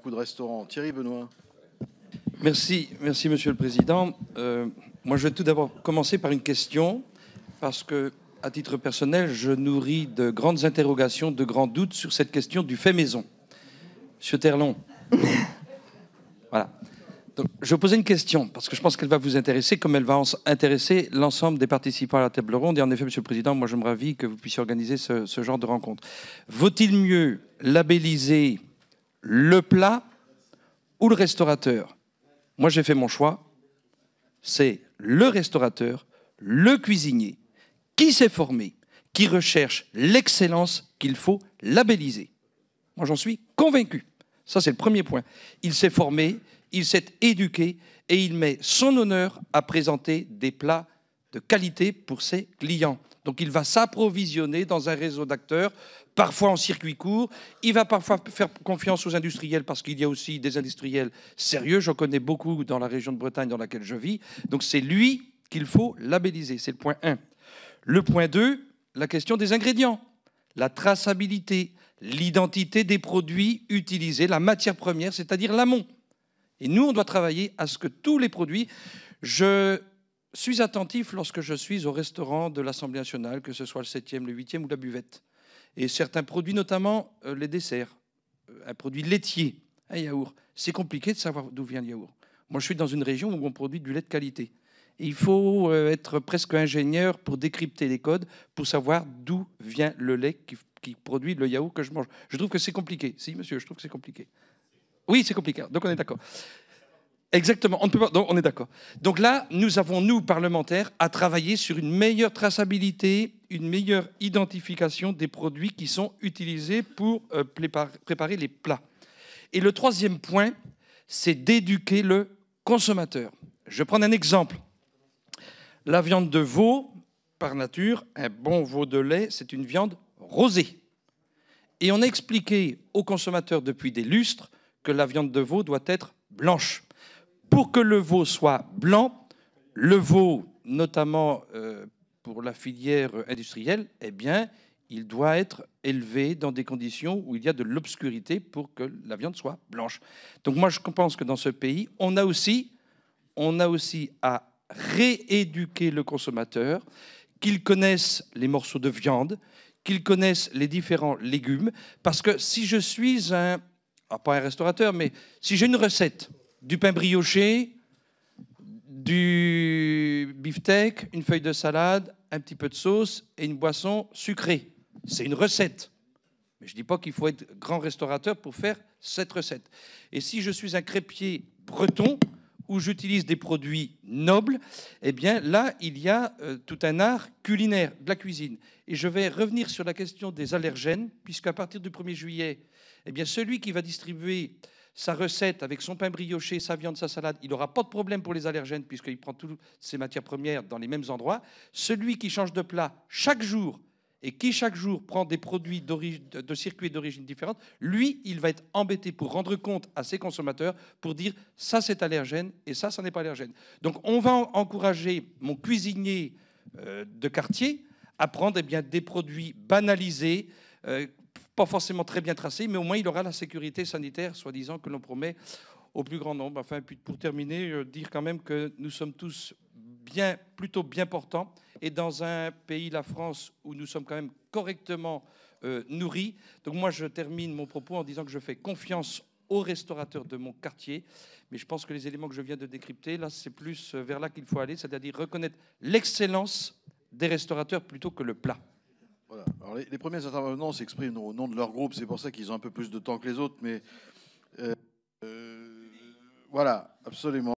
beaucoup de restaurants. Thierry Benoît. Merci, Monsieur le Président. Moi, je vais tout d'abord commencer par une question, parce que, à titre personnel, je nourris de grandes interrogations, de grands doutes sur cette question du fait maison. Monsieur Terlon. Voilà. Donc, je vais poser une question, parce que je pense qu'elle va vous intéresser, comme elle va intéresser l'ensemble des participants à la table ronde. Et en effet, Monsieur le Président, moi, je me ravis que vous puissiez organiser ce genre de rencontre. Vaut-il mieux labelliser le plat ou le restaurateur? Moi, j'ai fait mon choix. C'est le restaurateur, le cuisinier, qui s'est formé, qui recherche l'excellence qu'il faut labelliser. Moi, j'en suis convaincu. Ça, c'est le premier point. Il s'est formé, il s'est éduqué et il met son honneur à présenter des plats de qualité pour ses clients. Donc, il va s'approvisionner dans un réseau d'acteurs, parfois en circuit court. Il va parfois faire confiance aux industriels parce qu'il y a aussi des industriels sérieux. J'en connais beaucoup dans la région de Bretagne dans laquelle je vis. Donc, c'est lui qu'il faut labelliser. C'est le point 1. Le point 2, la question des ingrédients, la traçabilité, l'identité des produits utilisés, la matière première, c'est-à-dire l'amont. Et nous, on doit travailler à ce que tous les produits... Je suis attentif lorsque je suis au restaurant de l'Assemblée nationale, que ce soit le 7e, le 8e ou la buvette. Et certains produits, notamment les desserts, un produit laitier, un yaourt. C'est compliqué de savoir d'où vient le yaourt. Moi, je suis dans une région où on produit du lait de qualité. Et il faut être presque ingénieur pour décrypter les codes, pour savoir d'où vient le lait qui produit le yaourt que je mange. Je trouve que c'est compliqué. Si, monsieur, je trouve que c'est compliqué. Oui, c'est compliqué. Donc, on est d'accord. Exactement, on ne peut pas, donc on est d'accord. Donc là, nous avons, nous, parlementaires, à travailler sur une meilleure traçabilité, une meilleure identification des produits qui sont utilisés pour préparer les plats. Et le troisième point, c'est d'éduquer le consommateur. Je vais prendre un exemple. La viande de veau, par nature, un bon veau de lait, c'est une viande rosée. Et on a expliqué aux consommateurs depuis des lustres que la viande de veau doit être blanche. Pour que le veau soit blanc, le veau, notamment pour la filière industrielle, eh bien, il doit être élevé dans des conditions où il y a de l'obscurité pour que la viande soit blanche. Donc moi, je pense que dans ce pays, on a aussi à rééduquer le consommateur, qu'il connaisse les morceaux de viande, qu'il connaisse les différents légumes, parce que si je suis pas un restaurateur, mais si j'ai une recette, du pain brioché, du beefsteak, une feuille de salade, un petit peu de sauce et une boisson sucrée. C'est une recette. Mais je ne dis pas qu'il faut être grand restaurateur pour faire cette recette. Et si je suis un crêpier breton, où j'utilise des produits nobles, eh bien là, il y a tout un art culinaire de la cuisine. Et je vais revenir sur la question des allergènes, puisqu'à partir du 1er juillet, eh bien, celui qui va distribuer sa recette avec son pain brioché, sa viande, sa salade, il n'aura pas de problème pour les allergènes puisqu'il prend toutes ses matières premières dans les mêmes endroits. Celui qui change de plat chaque jour et qui chaque jour prend des produits de circuits d'origine différente, lui, il va être embêté pour rendre compte à ses consommateurs pour dire ça c'est allergène et ça n'est pas allergène. Donc on va encourager mon cuisinier de quartier à prendre des produits banalisés, pas forcément très bien tracé, mais au moins il aura la sécurité sanitaire, soi-disant, que l'on promet au plus grand nombre. Enfin, puis pour terminer, dire quand même que nous sommes tous plutôt bien portants, et dans un pays, la France, où nous sommes quand même correctement nourris. Donc moi, je termine mon propos en disant que je fais confiance aux restaurateurs de mon quartier, mais je pense que les éléments que je viens de décrypter, là, c'est plus vers là qu'il faut aller, c'est-à-dire reconnaître l'excellence des restaurateurs plutôt que le plat. Voilà. Alors les premiers intervenants s'expriment au nom de leur groupe, c'est pour ça qu'ils ont un peu plus de temps que les autres, mais voilà, absolument.